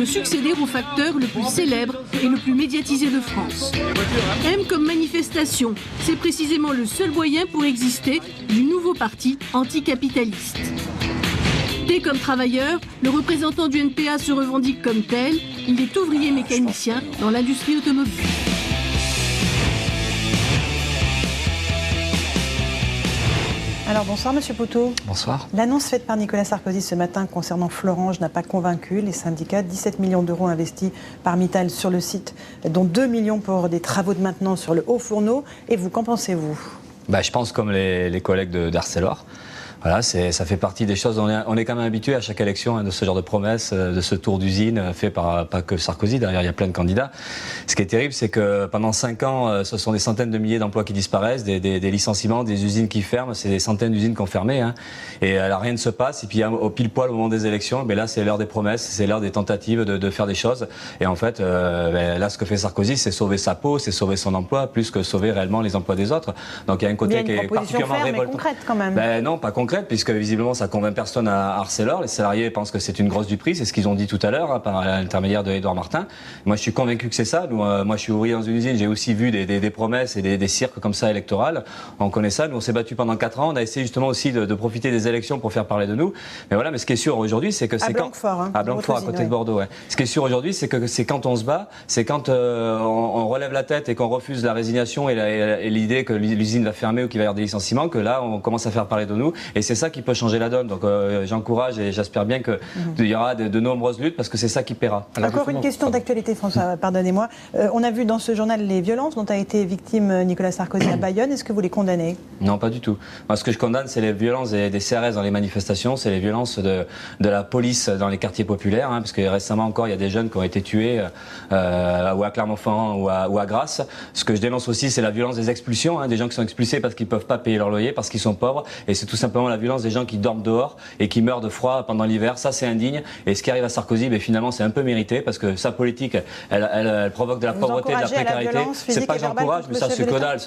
peut succéder au facteur le plus célèbre et le plus médiatisé de France. M comme manifestation, c'est précisément le seul moyen pour exister du nouveau parti anticapitaliste. T comme travailleur, le représentant du NPA se revendique comme tel. Il est ouvrier mécanicien dans l'industrie automobile. Alors bonsoir Monsieur Poutot. Bonsoir. L'annonce faite par Nicolas Sarkozy ce matin concernant Florange n'a pas convaincu les syndicats. 17 millions d'euros investis par Mittal sur le site, dont 2 millions pour des travaux de maintenance sur le haut fourneau. Et vous, qu'en pensez-vous ? Je pense comme les collègues d'Arcelor. Voilà, ça fait partie des choses. On est quand même habitué à chaque élection de ce genre de promesses, de ce tour d'usine fait par pas que Sarkozy. Derrière, il y a plein de candidats. Ce qui est terrible, c'est que pendant 5 ans, ce sont des centaines de milliers d'emplois qui disparaissent, des licenciements, des usines qui ferment. C'est des centaines d'usines qui ont fermé. Hein. Et alors, rien ne se passe. Et puis, au pile poil au moment des élections, là, c'est l'heure des promesses, c'est l'heure des tentatives de faire des choses. Et en fait, là, ce que fait Sarkozy, c'est sauver sa peau, c'est sauver son emploi, plus que sauver réellement les emplois des autres. Donc, il y a un côté qui est particulièrement révoltant. Concrète quand même. Non, pas concrète, puisque visiblement ça convainc personne à Arcelor. Les salariés pensent que c'est une grosse du prix, c'est ce qu'ils ont dit tout à l'heure par l'intermédiaire de Édouard Martin. Moi je suis convaincu que c'est ça. Moi je suis ouvrier dans une usine, j'ai aussi vu des promesses et des cirques comme ça électorales. On connaît ça, nous on s'est battu pendant 4 ans, on a essayé justement aussi de profiter des élections pour faire parler de nous. Mais voilà, mais ce qui est sûr aujourd'hui, c'est que c'est à Blanquefort, à côté de Bordeaux. Ouais. Ce qui est sûr aujourd'hui, c'est que c'est quand on se bat, c'est quand on relève la tête et qu'on refuse la résignation et l'idée que l'usine va fermer ou qu'il va y avoir des licenciements, que là on commence à faire parler de nous. Et c'est ça qui peut changer la donne. Donc j'encourage et j'espère bien qu'il y aura de nombreuses luttes parce que c'est ça qui paiera. Encore une question d'actualité, François, pardonnez-moi. On a vu dans ce journal les violences dont a été victime Nicolas Sarkozy à Bayonne. Est-ce que vous les condamnez ? Non, pas du tout. Moi, ce que je condamne, c'est les violences des CRS dans les manifestations, c'est les violences de la police dans les quartiers populaires, hein, parce que récemment encore, il y a des jeunes qui ont été tués ou à Clermont-Ferrand ou à Grasse. Ce que je dénonce aussi, c'est la violence des expulsions, hein, des gens qui sont expulsés parce qu'ils ne peuvent pas payer leur loyer, parce qu'ils sont pauvres, et c'est tout simplement la violence des gens qui dorment dehors et qui meurent de froid pendant l'hiver. Ça, c'est indigne. Et ce qui arrive à Sarkozy, finalement, c'est un peu mérité parce que sa politique, elle provoque de la pauvreté, de la précarité. C'est pas que j'encourage, mais ça, c'est que dalle.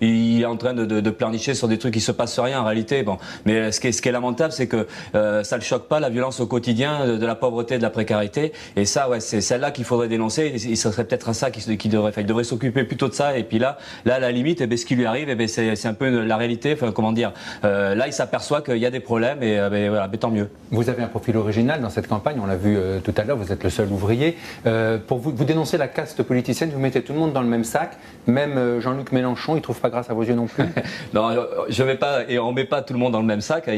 Il est en train de pleurnicher sur des trucs qui se passent rien en réalité. Bon, mais ce qui est lamentable, c'est que ça ne choque pas la violence au quotidien de la pauvreté, de la précarité. Et ça, ouais, c'est celle-là qu'il faudrait dénoncer. Et ce serait peut-être ça qu'il devrait faire. Il devrait s'occuper plutôt de ça. Et puis là, à la limite, ce qui lui arrive, c'est un peu la réalité. Enfin, comment dire, là, il s'aperçoit qu'il y a des problèmes et voilà, tant mieux. Vous avez un profil original dans cette campagne, on l'a vu tout à l'heure, vous êtes le seul ouvrier. Pour vous dénoncez la caste politicienne, vous mettez tout le monde dans le même sac, même Jean-Luc Mélenchon, il ne trouve pas grâce à vos yeux non plus. Non, je mets pas, et on ne met pas tout le monde dans le même sac.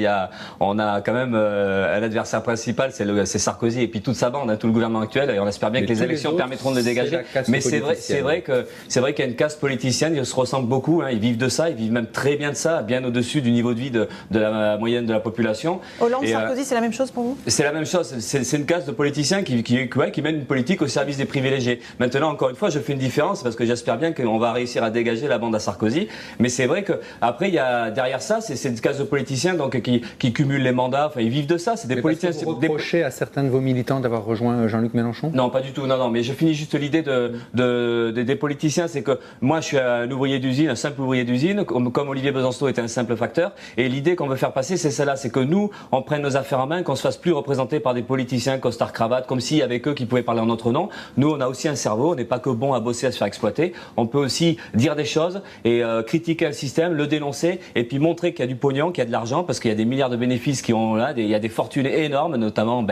On a quand même un adversaire principal, c'est Sarkozy et puis toute sa bande, hein, tout le gouvernement actuel, et on espère bien que les élections permettront de le dégager. Mais c'est vrai qu'il y a une caste politicienne, ils se ressemblent beaucoup, hein, ils vivent de ça, ils vivent même très bien de ça, bien au-dessus du niveau de vie de la moyenne de la population. Hollande, Sarkozy, c'est la même chose pour vous ? C'est la même chose, c'est une caste de politiciens qui mène une politique au service des privilégiés. Maintenant, encore une fois, je fais une différence parce que j'espère bien qu'on va réussir à dégager la bande à Sarkozy. Mais c'est vrai qu'après, il y a derrière ça, c'est une caste de politiciens donc, qui cumulent les mandats, enfin, ils vivent de ça. C'est des politiciens. Vous reprochez à certains de vos militants d'avoir rejoint Jean-Luc Mélenchon ? Non, pas du tout. Non, mais je finis juste l'idée des politiciens, c'est que moi, je suis un ouvrier d'usine, un simple ouvrier d'usine, comme Olivier Besancenot était un simple facteur. Et l'idée qu'on veut faire passer, c'est celle-là, c'est que nous, on prenne nos affaires en main, qu'on se fasse plus représenter par des politiciens costard-cravate, comme s'il y avait eux qui pouvaient parler en notre nom. Nous, on a aussi un cerveau, on n'est pas que bon à bosser, à se faire exploiter. On peut aussi dire des choses et critiquer le système, le dénoncer et puis montrer qu'il y a du pognon, qu'il y a de l'argent, parce qu'il y a des milliards de bénéfices qui ont là, il y a des fortunes énormes, notamment,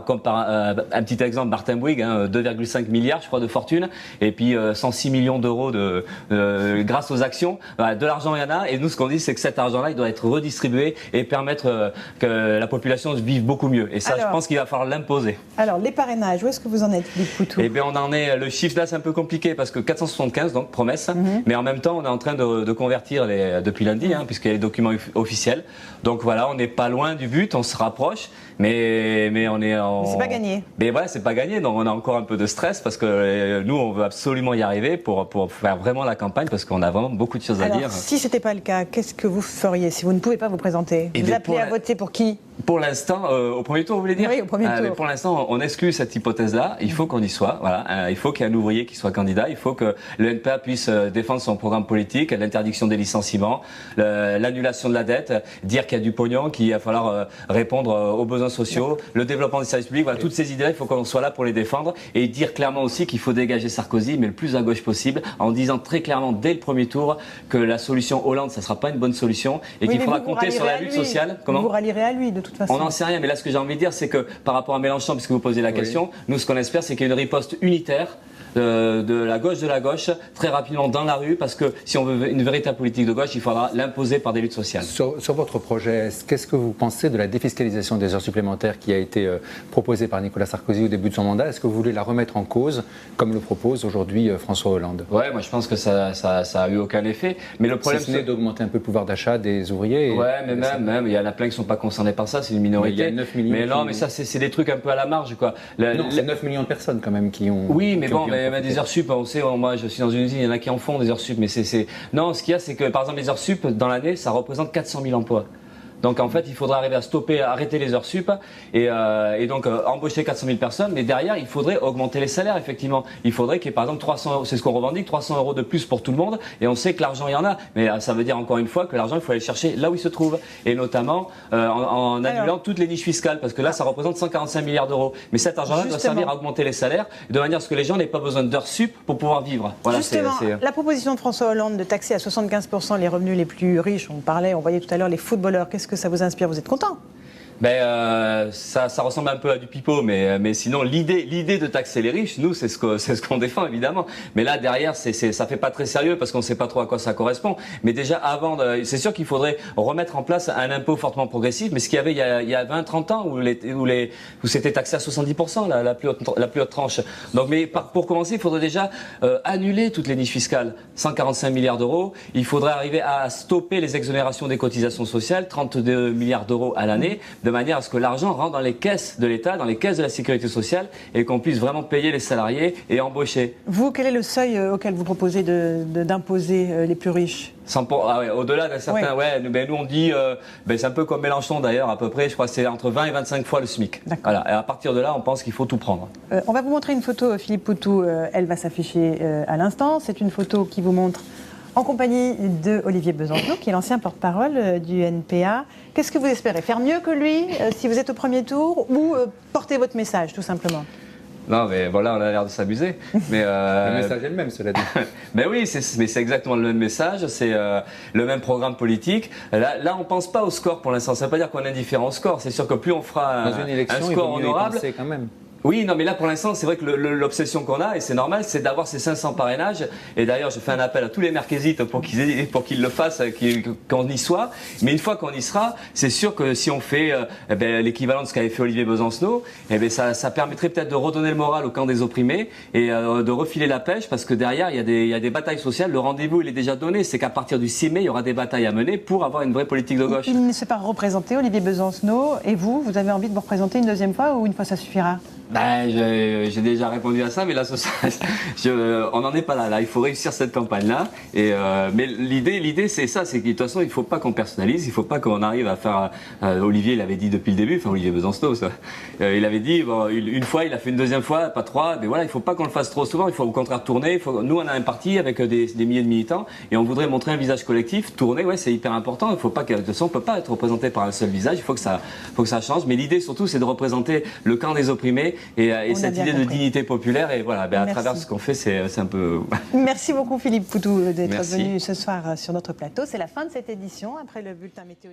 comme par un petit exemple, Martin Bouygues, hein, 2,5 milliards, je crois, de fortune, et puis 106 millions d'euros grâce aux actions. De l'argent, il y en a, et nous, ce qu'on dit, c'est que cet argent-là, il doit être redistribué et permettre que la population vive beaucoup mieux. Et ça, je pense qu'il va falloir l'imposer. Alors, les parrainages, où est-ce que vous en êtes, Philippe Poutou ? Eh bien, on en est, le chiffre là, c'est un peu compliqué parce que 475, donc promesse, mais en même temps, on est en train de convertir depuis lundi, hein, puisqu'il y a les documents officiels. Donc voilà, on n'est pas loin du but, on se rapproche, mais on est en. Mais c'est pas gagné. Mais voilà, c'est pas gagné, donc on a encore un peu de stress parce que nous, on veut absolument y arriver pour faire vraiment la campagne parce qu'on a vraiment beaucoup de choses à dire. Si c'était pas le cas, qu'est-ce que vous feriez si vous ne pouvez pas vous présenter ? Vous appelez à voter pour qui ? Pour l'instant, au premier tour, vous voulez dire? Oui, au premier tour. Mais pour l'instant, on exclut cette hypothèse-là. Il faut qu'on y soit. Voilà. Il faut qu'il y ait un ouvrier qui soit candidat. Il faut que le NPA puisse défendre son programme politique, l'interdiction des licenciements, l'annulation de la dette, dire qu'il y a du pognon, qu'il va falloir répondre aux besoins sociaux, le développement des services publics. Voilà, toutes ces idées-là, il faut qu'on soit là pour les défendre et dire clairement aussi qu'il faut dégager Sarkozy, mais le plus à gauche possible, en disant très clairement dès le premier tour que la solution Hollande, ça sera pas une bonne solution et qu'il faudra compter sur la lutte sociale. Comment vous rallierez à lui de toute façon. On n'en sait rien, mais là ce que j'ai envie de dire, c'est que par rapport à Mélenchon, puisque vous posez la question, nous ce qu'on espère, c'est qu'il y ait une riposte unitaire de la gauche, très rapidement dans la rue, parce que si on veut une véritable politique de gauche, il faudra l'imposer par des luttes sociales. Sur votre projet, qu'est-ce que vous pensez de la défiscalisation des heures supplémentaires qui a été proposée par Nicolas Sarkozy au début de son mandat? Est-ce que vous voulez la remettre en cause, comme le propose aujourd'hui François Hollande? Ouais, moi je pense que ça a eu aucun effet. Mais le problème, c'est d'augmenter un peu le pouvoir d'achat des ouvriers. Ouais, mais même, il y en a plein qui ne sont pas concernés par ça, c'est une minorité. Mais il y a 9 millions. Mais non, mais ça, c'est des trucs un peu à la marge, quoi. Non, c'est 9 millions de personnes quand même qui ont. Oui, mais bon, mais des heures sup, on sait, moi je suis dans une usine, il y en a qui en font des heures sup, mais non, ce qu'il y a, c'est que par exemple les heures sup dans l'année, ça représente 400 000 emplois. Donc en fait, il faudra arriver à arrêter les heures sup et donc embaucher 400 000 personnes. Mais derrière, il faudrait augmenter les salaires, effectivement. Il faudrait qu'il y ait par exemple 300, c'est ce qu'on revendique, 300 € de plus pour tout le monde. Et on sait que l'argent, il y en a. Mais ça veut dire encore une fois que l'argent, il faut aller le chercher là où il se trouve. Et notamment en annulant toutes les niches fiscales. Parce que là, ça représente 145 milliards d'euros. Mais cet argent-là doit servir à augmenter les salaires de manière à ce que les gens n'aient pas besoin d'heures sup pour pouvoir vivre. Voilà, justement, la proposition de François Hollande de taxer à 75% les revenus les plus riches, on voyait tout à l'heure les footballeurs. Qu'est-ce que ça vous inspire? Vous êtes content? Ça ressemble un peu à du pipeau, mais sinon l'idée de taxer les riches, nous c'est ce qu'on défend évidemment. Mais là derrière ça fait pas très sérieux parce qu'on sait pas trop à quoi ça correspond. Mais déjà c'est sûr qu'il faudrait remettre en place un impôt fortement progressif. Mais ce qu'il y avait il y a 20-30 ans où c'était taxé à 70% la plus haute tranche. Donc pour commencer, il faudrait déjà annuler toutes les niches fiscales, 145 milliards d'euros. Il faudrait arriver à stopper les exonérations des cotisations sociales, 32 milliards d'euros à l'année, de manière à ce que l'argent rentre dans les caisses de l'État, dans les caisses de la sécurité sociale et qu'on puisse vraiment payer les salariés et embaucher. Vous, quel est le seuil auquel vous proposez d'imposer les plus riches? Au-delà d'un certain... Ouais, nous on dit, c'est un peu comme Mélenchon d'ailleurs, à peu près, je crois que c'est entre 20 et 25 fois le SMIC. Voilà, et à partir de là, on pense qu'il faut tout prendre. On va vous montrer une photo, Philippe Poutou, elle va s'afficher à l'instant. C'est une photo qui vous montre en compagnie de Olivier Besancenot, qui est l'ancien porte-parole du NPA. Qu'est-ce que vous espérez? Faire mieux que lui si vous êtes au premier tour ou porter votre message, tout simplement? Non, mais voilà, on a l'air de s'amuser. Mais le message est le même, cela dit. Mais oui, c'est exactement le même message, c'est le même programme politique. Là, on pense pas au score pour l'instant. Ça ne veut pas dire qu'on est indifférent au score. C'est sûr que plus on fera dans une élection, un score honorable, quand même. Oui, non, mais là pour l'instant, c'est vrai que l'obsession qu'on a, et c'est normal, c'est d'avoir ces 500 parrainages. Et d'ailleurs, je fais un appel à tous les merkésites pour qu'ils le fassent, qu'on y soit. Mais une fois qu'on y sera, c'est sûr que si on fait l'équivalent de ce qu'avait fait Olivier Besancenot, ça permettrait peut-être de redonner le moral au camp des opprimés et de refiler la pêche, parce que derrière, il y a des batailles sociales. Le rendez-vous, il est déjà donné. C'est qu'à partir du 6 mai, il y aura des batailles à mener pour avoir une vraie politique de gauche. Il ne s'est pas représenté, Olivier Besancenot. Et vous avez envie de vous représenter une deuxième fois ou une fois ça suffira? J'ai déjà répondu à ça, mais là, on n'en est pas là. Il faut réussir cette campagne-là. Mais l'idée, c'est ça, c'est que de toute façon, il ne faut pas qu'on personnalise, il ne faut pas qu'on arrive à faire. Olivier l'avait dit depuis le début, enfin Olivier Besancenot, ça. Il avait dit une fois, il a fait une deuxième fois, pas trois. Mais voilà, il ne faut pas qu'on le fasse trop souvent. Il faut au contraire tourner. Nous, on a un parti avec des milliers de militants et on voudrait montrer un visage collectif. Tourner, ouais, c'est hyper important. Il faut pas que de toute façon, on peut pas être représenté par un seul visage. Il faut que ça change. Mais l'idée surtout, c'est de représenter le camp des opprimés. Et cette idée de dignité populaire, et voilà, à travers ce qu'on fait, c'est un peu... Merci beaucoup Philippe Poutou d'être venu ce soir sur notre plateau. C'est la fin de cette édition, après le bulletin météo.